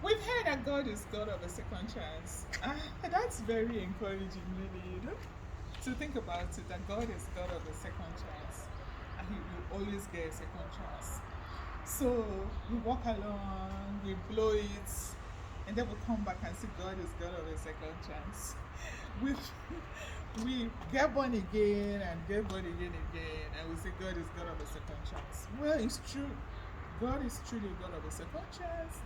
We've heard that God is God of a second chance. That's very encouraging, really, to think about it, that God is God of a second chance. And He will always get a second chance. So we walk along, we blow it, and then we come back and see God is God of a second chance. We we get born again and get born again, and we say God is God of a second chance. Well, it's true. God is truly God of a second chance,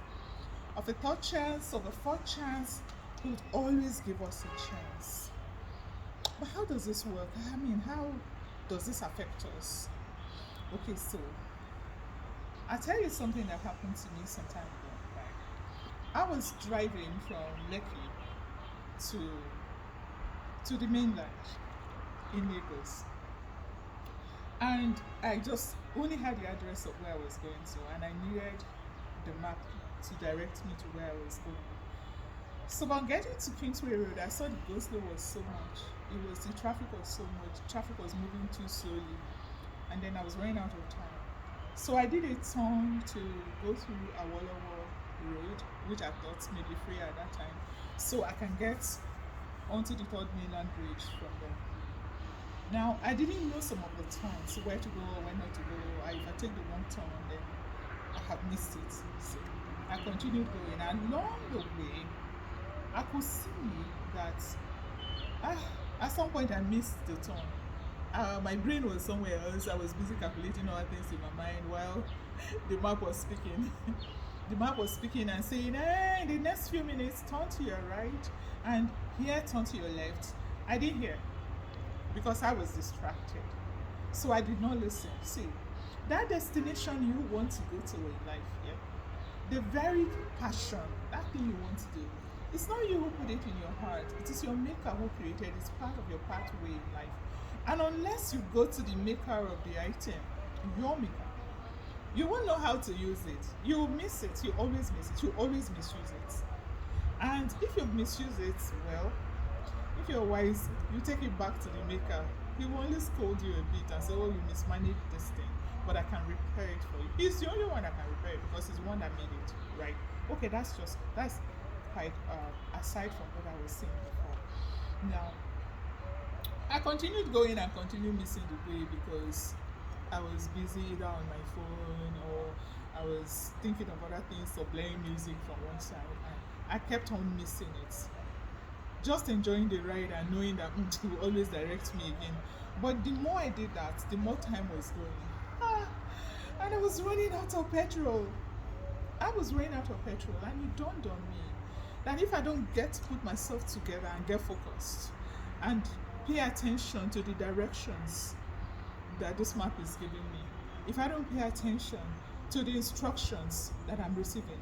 of a third chance, of a fourth chance. He would always give us a chance. But how does this work? I mean, how does this affect us? Okay, so I'll tell you something that happened to me some time ago. Right? I was driving from Lekki to the mainland in Lagos, and I just only had the address of where I was going to, and I needed the map to direct me to where I was going. So on getting to Kingsway Road, I saw the go slow was so much. The traffic was so much. Traffic was moving too slowly, and then I was running out of time. So I did a turn to go through Awolowo Road, which I thought may be free at that time, so I can get onto the third mainland bridge from there. Now I didn't know some of the turns, where to go, where not to go. If I take the wrong turn, then I have missed it. So I continued going, and along the way, I could see that at some point I missed the turn. My brain was somewhere else. I was busy calculating other things in my mind while the map was speaking. The map was speaking and saying, hey, in the next few minutes, turn to your right, and here, turn to your left. I didn't hear because I was distracted. So I did not listen. See, that destination you want to go to in life, yeah, the very passion, that thing you want to do, it's not you who put it in your heart. It is your maker who created it. It's part of your pathway in life. And unless you go to the maker of the item, your maker, you won't know how to use it. You will miss it. You always miss it. You always misuse it. And if you misuse it, well, if you're wise, you take it back to the maker. He will only scold you a bit and say, oh, you mismanaged this thing, but I can repair it for you. He's the only one that can repair it because he's the one that made it, right? Okay, that's quite aside from what I was saying before. Now, I continued going and continued missing the way because I was busy either on my phone or I was thinking of other things or playing music from one side, and I kept on missing it, just enjoying the ride and knowing that he will always direct me again. But the more I did that, the more time was going. And I was running out of petrol. I was running out of petrol, and it dawned on me that if I don't get to put myself together and get focused and pay attention to the directions that this map is giving me, if I don't pay attention to the instructions that I'm receiving,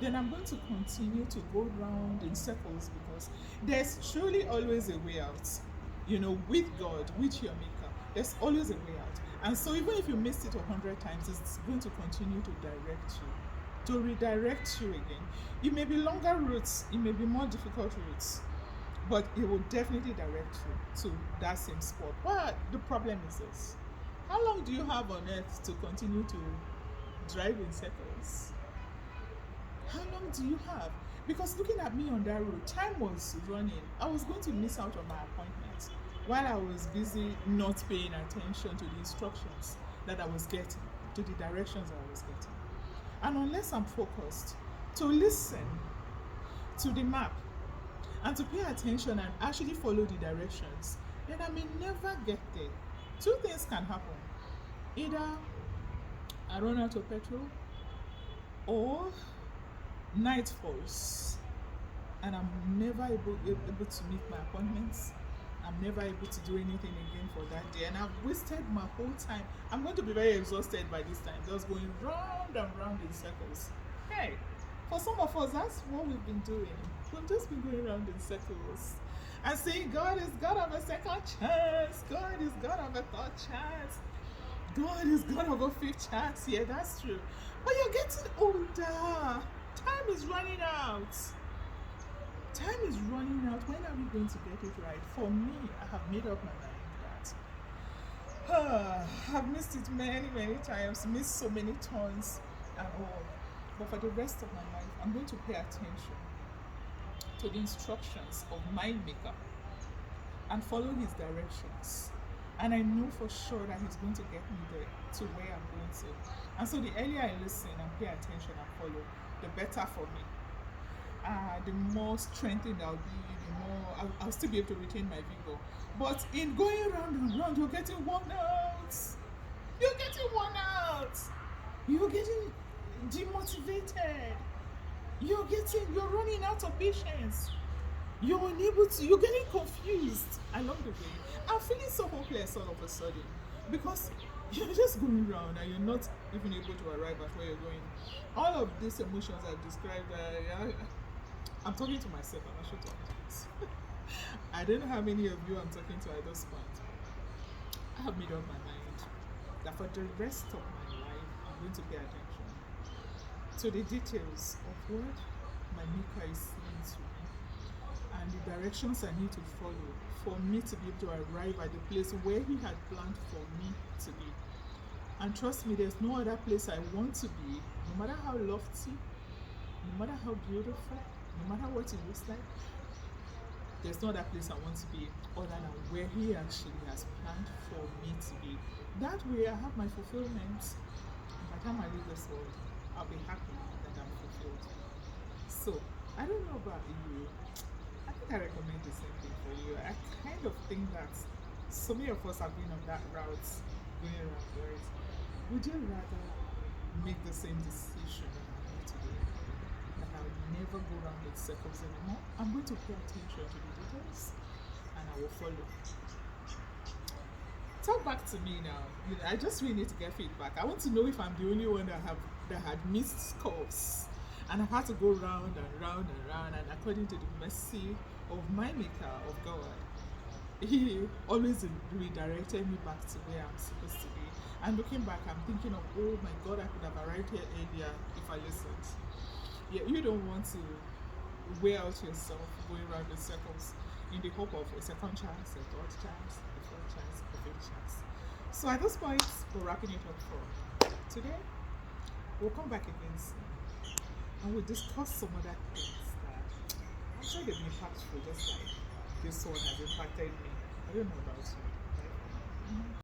then I'm going to continue to go round in circles because there's truly always a way out. With God, with your maker, there's always a way out. And so even if you missed it 100 times, it's going to continue to direct you, to redirect you again. It may be longer routes, it may be more difficult routes, but it will definitely direct you to that same spot. But the problem is this: how long do you have on earth to continue to drive in circles? How long do you have? Because looking at me on that road, time was running. I was going to miss out on my appointment while I was busy not paying attention to the instructions that I was getting, to the directions I was getting. And unless I'm focused to listen to the map and to pay attention and actually follow the directions, then I may never get there. Two things can happen. Either I run out of petrol, or night falls and I'm never able to meet my appointments. I'm never able to do anything again for that day, and I've wasted my whole time. I'm going to be very exhausted by this time, just going round and round in circles. Hey, for some of us, that's what we've been doing. We've just been going around in circles and saying, God is God of a second chance, God is God of a third chance, God is God of a fifth chance. Yeah, that's true. But you're getting older. Time is running out. Time is running out. When are we going to get it right? For me, I have made up my mind that I've missed it many, many times, missed so many turns and all. But for the rest of my life, I'm going to pay attention to the instructions of my maker and follow his directions. And I know for sure that he's going to get me there to where I'm going to. And so the earlier I listen and pay attention and follow, the better for me. The more strengthened I'll be, the more I'll still be able to retain my vigor. But in going round and round, you're getting worn out. You're getting worn out. You're getting demotivated. You're running out of patience. You're unable to, you're getting confused along the way. I'm feeling so hopeless all of a sudden because you're just going around and you're not even able to arrive at where you're going. All of these emotions I've described, I'm talking to myself, I'm actually talking to myself. I don't know how many of you I'm talking to at this point. I have made up my mind that for the rest of my life, I'm going to pay attention to the details of what my maker is saying to me and the directions I need to follow for me to be able to arrive at the place where he had planned for me to be. And trust me, there's no other place I want to be, no matter how lofty, no matter how beautiful, no matter what it looks like. There's no other place I want to be other than where he actually has planned for me to be. That way I have my fulfillment. By the time I leave this world, I'll be happy that I'm fulfilled. So, I don't know about you. I think I recommend the same thing for you. I kind of think that so many of us have been on that route, going around, right? Would you rather make the same decision that I made today? That I will never go around in circles anymore? I'm going to pay attention to the details and I will follow. Talk back to me now. I just really need to get feedback. I want to know if I'm the only one that had missed calls. And I've had to go round and round and round, and according to the mercy of my maker, of God, he always redirected me back to where I'm supposed to be. And looking back, I'm thinking of, oh my God, I could have arrived here earlier if I listened. Yeah, you don't want to wear out yourself going around in circles in the hope of a second chance, a third chance, a fourth chance, a fifth chance. So at this point, we're wrapping it up for today. We'll come back again soon and we'll discuss some other things that I'm sure they've been impactful, just like this one has impacted me. I don't know about you.